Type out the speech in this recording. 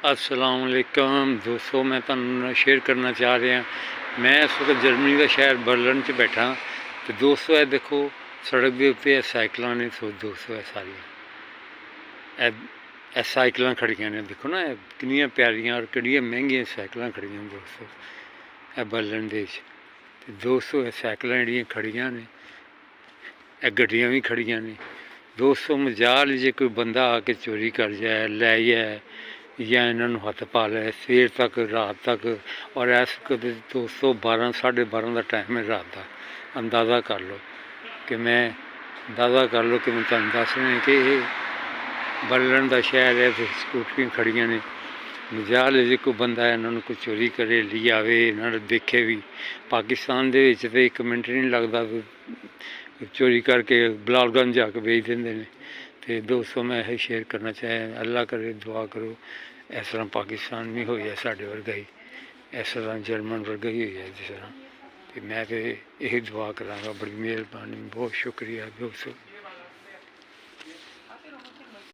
अस्सलाम वालेकुम दोस्तों, मैं तुहानू शेयर करना चाह रहा। मैं इस वक्त जर्मनी का शहर बर्लिन च बैठा। तो दोस्तों ये देखो सड़क के उत्ते साइकिल ने। सो दोस्तों ये सारिया साइकिल खड़िया ने। देखो ना कितनिया प्यारियां और कितनिया महंगिया साइकिल खड़िया दोस्तों ये बर्लिन दे। दोस्तों ये साइकिल जड़ियाँ खड़िया ने, गड्डियाँ भी खड़िया ने। दोस्तों मजाल जे कोई बंदा आके चोरी कर जाए, लै जाए या इन्हों हथ पा लै सवेर तक रात तक। और इस दोस्तों 12 साढ़े 12 का टाइम है रात का। अंदाज़ा कर लो कि मैं तुहानू दस रहा कि ये बर्लिन का शहर है। स्कूटरियाँ खड़िया ने। मजाल है जे कोई बंदा इन्हों कोई चोरी करे ले आवे, इन्होंने देखे भी। पाकिस्तान दे विच ते 1 मिनट नहीं लगता चोरी करके बलालगंज जाके बेच देंगे ने। तो दोस्तों मैं यही शेयर करना चाहे, अल्लाह करे दुआ करो इस तरह पाकिस्तान भी हो जाए साढ़े वर्गा ही, इस तरह जर्मन वर्गा ही हो जाए जिस तरह। तो मैं तो यही दुआ कराँगा। बड़ी मेहरबानी, बहुत शुक्रिया दोस्तों।